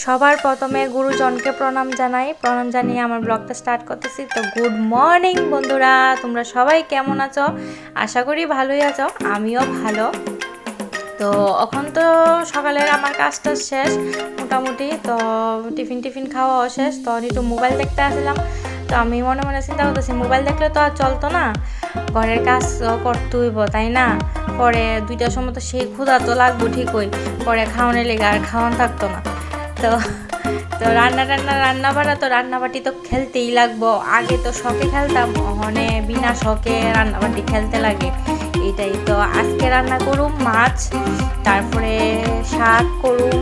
সবার প্রথমে গুরুজনকে প্রণাম জানিয়ে আমার ব্লগটা স্টার্ট করতেছি। তো গুড মর্নিং বন্ধুরা, তোমরা সবাই কেমন আছো? আশা করি ভালোই আছো, আমিও ভালো। তো এখন তো সকালের আমার কাজটা শেষ মোটামুটি, তো টিফিন খাওয়াও শেষ। তো একটু মোবাইল দেখতে আসলাম। তো আমি মনে মনে চিন্তা করতেছি, মোবাইল দেখলে তো আর চলতো না, ঘরের কাজ করতে হইব, তাই না? পরে 2টার সময় তো সেই ক্ষুধা তো লাগবো ঠিকই, পরে খাওয়ানোর লেগে আর খাওয়ান থাকতো না। তো তো রান্নাবাটি তো খেলতেই লাগবো। আগে তো শখে খেলতাম, ওখানে বিনা শখে রান্নাবাটি খেলতে লাগে, এটাই। তো আজকে রান্না করুম মাছ, তারপরে শাক করুম।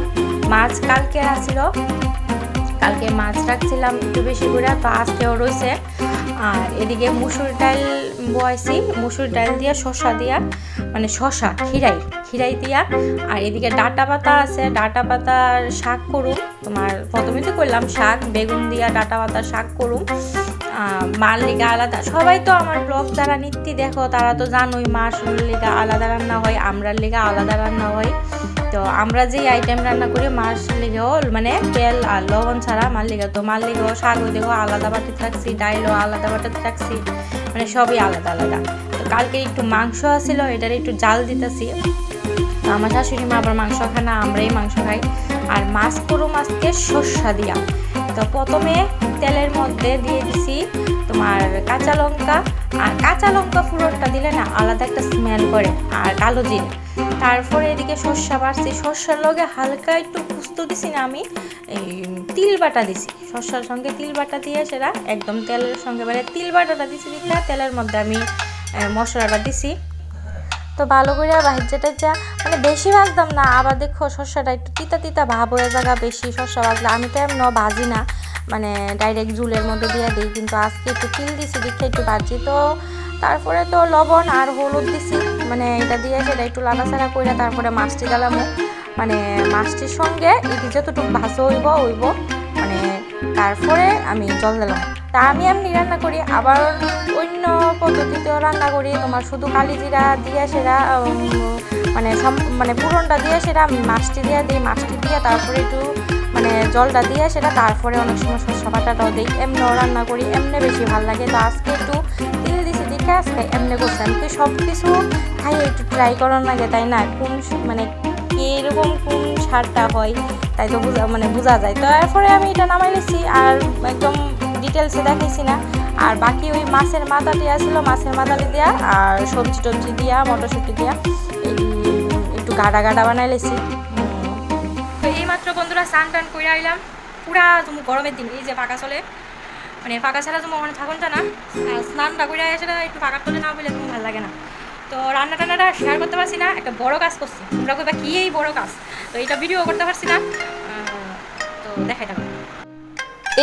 মাছ কালকে আসছিল, কালকে মাছ রাখছিলাম একটু বেশি করে, তো আজকেও রয়েছে। আর এদিকে মুসুর ডাল বয়াইছি, মুসুর ডাল দিয়া শসা দিয়া, মানে শসা খিরাই দিয়া। আর এদিকে ডাঁটা পাতা আছে, ডাঁটা পাতার শাক করুম। তোমার প্রথমে তো করলাম শাক, বেগুন দিয়া ডাঁটা পাতার শাক করুম। মার লিগা আলাদা, সবাই তো আমার ব্লগ যারা নিত্যি দেখো তারা তো জানোই, মার লিগা আলাদা রান্না হয়, আমরার লিগা আলাদা রান্না হয়। তো আমরা যেই আইটেম রান্না করি মার লিগেও, মানে তেল আর লবণ ছাড়া মার লিগা, তো মার লিগেও শাকও দেখো আলাদা বাটিতে রাখছি, ডাইলও আলাদা বাটিতে রাখছি, মানে সবই আলাদা আলাদা। তো কালকে একটু মাংস আসছিল, এটার একটু জাল দিতেছি। তো আমার শাশুড়ি মা আবার মাংস খায় না, আমরাই মাংস খাই। আর মাছ করুম আজকে সর্ষা দিয়া। তো প্রথমে তেলের মধ্যে দিয়ে দিছি তোমার কাঁচা লঙ্কা, আর কাঁচা লঙ্কা ফুরনটা দিলে না আলাদা একটা স্মেল করে, আর কালো জিরে। তারপরে এদিকে সর্ষা বাড়ছি, সর্ষার লগে হালকা একটু পুস্ত দিছি না আমি, এই তিল বাটা দিছি, সর্ষার সঙ্গে তিল বাটা দিয়ে সেটা একদম তেলের সঙ্গে, মানে তিল বাটাটা দিছি দিকে তেলের মধ্যে আমি মশলাটা দিছি। তো ভালো করে ভাজা, মানে বেশি ভাজতাম না, আবার দেখো শস্যটা একটু তিতা ভাব হয়ে যাগা, বেশি শস্য ভাজলে আমি তো এমন ভাজি না, মানে ডাইরেক্ট ঝুলের মধ্যে দিয়ে দিই। কিন্তু আজকে একটু তিল দিছি দেখে একটু ভাজি। তো তারপরে তো লবণ আর হলুদ দিছি, মানে এটা দিয়ে সেটা একটু লাড়াচাড়া করে তারপরে মাছটি দিলামও, মানে মাছটির সঙ্গে এটি যতটুকু ভাজা হইব, মানে তারপরে আমি জল দিলাম। তা আমি এমনি রান্না করি, আবার অন্য পদ্ধতিতেও রান্না করি, তোমার শুধু কালি জিরা দিয়ে সেটা মানে পুরনটা দিয়ে সেটা আমি মাছটি দিয়ে দিই, মাছটি দিয়ে তারপরে একটু মানে জলটা দিয়ে সেটা, তারপরে অনেক সময় সরষা বাটাটাও দিই, এমনিও রান্না করি, এমনি বেশি ভালো লাগে। তো আজকে একটু তিল দিছি দেখে আজকে এমনি করছি। আমি তো সব কিছু খাই একটু ট্রাই করার লাগে, তাই না? কোন মানে কীরকম কোন সারটা হয় তাই তো বোঝা যায়। তো এরপরে আমি এটা নামাই নিচ্ছি, আর একদম ডিটেলসে দেখাইছি না। আর বাকি ওই মাছের মাথাটি আসছিলো, মাছের মাথাটি দেওয়া আর সবজি টবজি দিয়া, মটরশুঁটি দিয়া একটু গাঢ়া বানাই লেছি। তো এইমাত্র বন্ধুরা স্নান টান করে আইলাম, পুরা তুমি গরমের দিন এই যে ফাঁকা চলে, মানে ফাঁকা ছাড়া তুমি ওখানে থাকুন না, স্নানটা করে আসে না, একটু ফাঁকা তোলে না বলে তুমি ভালো লাগে না। তো রান্নাটা শেয়ার করতে পারছি না, একটা বড় কাজ করছি, তোমরা কইবা কি এই বড় কাজ, তো এটা ভিডিও করতে পারছি না, তো দেখাই থাকো।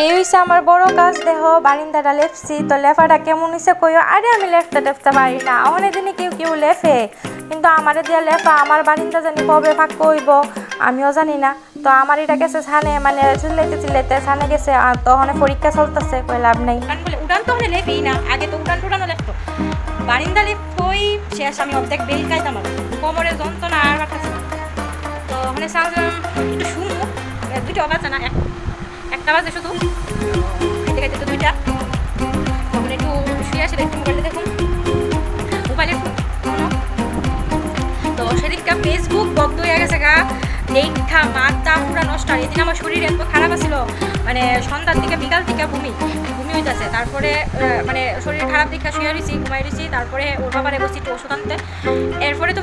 এই হইছে আমার বড় কাজ, দেহ বারিন্দাটা লেপছি। তো লেফাটা কেমন হয়েছে কইও, আরে আমি লেফতে পারি না, অনেক দিনে কেউ লেফে, কিন্তু আমারে দিয়া লেফা, আমার বারিন্দা জানি কবে ফাঁক হইব আমিও জানি না। তো আমার এটা গেছে ছানে, মানে চিল্লাইতে ছানে গেছে, আর তখন পরীক্ষা চলতেছে, কই লাভ নাই। বলে উড়ান তো ওখানে লেফেই না, আগে তো উড়ানো লেফতো, বারিন্দা লেফই শেষ, আমি অর্ধেক বেল খাইতাম, আমার কোমরে যন্ত্রণা আর রাখাচ্ছি। তো ওখানে একটু শুনবো, দুটো বাজে না, একটা বাজে শুধু, খাইতে তো 2টা। তখন একটু শুয়ে আসলে একটু মোবাইলে দেখুন, মোবাইলে তো সেদিনটা ফেসবুক বন্ধ হয়ে গেছে গা, দেখা মাথা পুরা নষ্ট। আর এদিন আমার শরীর এত খারাপ আছিল, মানে সন্ধ্যার দিকে বিকাল থেকে বমি হইতেছে, তারপরে মানে শরীর খারাপ দেখে শুয়ে রয়েছি, ঘুমাই রয়েছি। তারপরে ওর বাবারে বসি একটু ওষুধ আনতে। এরপরে তো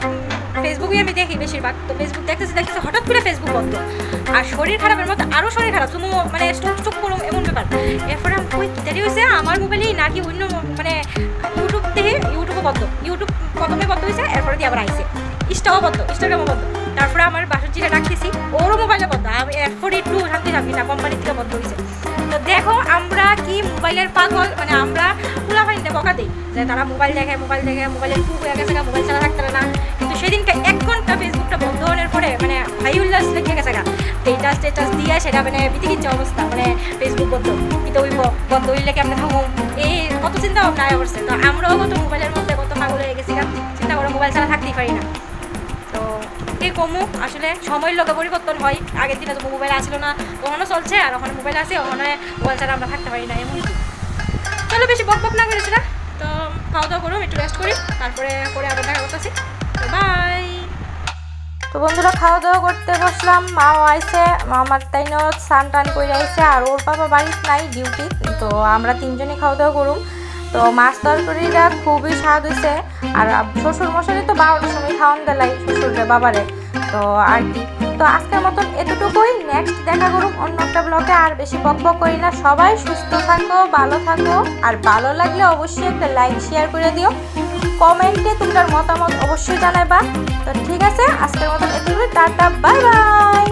ফেসবুকই আমি দেখি বেশিরভাগ, তো ফেসবুক দেখতেছি হঠাৎ করে ফেসবুক বন্ধ, আর শরীর খারাপের মতো আরও শরীর খারাপ, তুমি মানে স্টক করো এমন ব্যাপার। এরপরে আমি কই দেরি হয়েছে আমার মোবাইলেই নাকি অন্য, মানে ইউটিউব দেখে ইউটিউবও বন্ধ, ইউটিউব প্রথমে বন্ধ হয়েছে, এরপরে দিয়ে আবার আইসে ইনস্টাগ্রামও বন্ধ। তারপরে আমার বাসার চিঠা ডাকতেছি, ওরও মোবাইলে বন্ধ, এরপরে একটু শান্তি থাকি না, কোম্পানি থেকে বন্ধ হয়েছে। তো দেখো আমরা কি মোবাইলের পাগল, মানে আমরা খোলা ফাইনতে বকা দিই যে তারা মোবাইল দেখে মোবাইলের খুব হয়ে গেছে, মোবাইল ছাড়া থাকতে না। কিন্তু সেদিনকে 1 ঘন্টা ফেসবুকটা বন্ধ হওয়ার পরে মানে হাই উল্লাস লেগে গেছে গা, স্টেটাস দিয়ে সেটা মানে বিতিকিচ্ছে অবস্থা, মানে ফেসবুক বন্ধ, কিন্তু ওই বন্ধ হইলে কি আমরা থাকুন, এই কত চিন্তা ভাবনা করছে। তো আমরাও কত মোবাইলের মধ্যে কত পাগল হয়ে গেছি, চিন্তা করো মোবাইল ছাড়া থাকতেই পারি না। তো কমু আসলে সময়ের লোকে পরিবর্তন হয়। আগের দিনে তো মোবাইল আসলো না, ওখানে চলছে, আর ওখানে মোবাইল আছে, ওখানে মোবাইল ছাড়া আমরা থাকতে পারি না, এমন কি। চলো বেশি বক বক না করেছি না, তো খাওয়া দাওয়া করুন, একটু রেস্ট করি, তারপরে করে আবার দেখা করতেছি। বাই। তো বন্ধুরা খাওয়া দাওয়া করতে বসলাম, মাও আইসে, আমার তাই না স্নান টান করে আইসে, আর ওর বাবা বাড়িতে নাই, ডিউটি। তো আমরা তিনজনই খাওয়া দাওয়া করুম। তো মাছ তরকারিটা খুবই স্বাদ হয়েছে, আর শ্বশুর মশারি তো 12টার সময় খাওয়ান দিলাই শ্বশুরে বাবারে, তো আর কি। তো আজকের মতন এতটুকুই, নেক্সট দেখা করুম অন্য একটা ব্লগে। আর বেশি বক বক করি না, সবাই সুস্থ থাকো, ভালো থাকো, আর ভালো লাগলে অবশ্যই একটা লাইক শেয়ার করে দিও, কমেন্টে তোমার মতামত অবশ্যই জানাবা। তো ঠিক আছে, আজকের মতন এতটুকুই, টাটা, বাই বাই।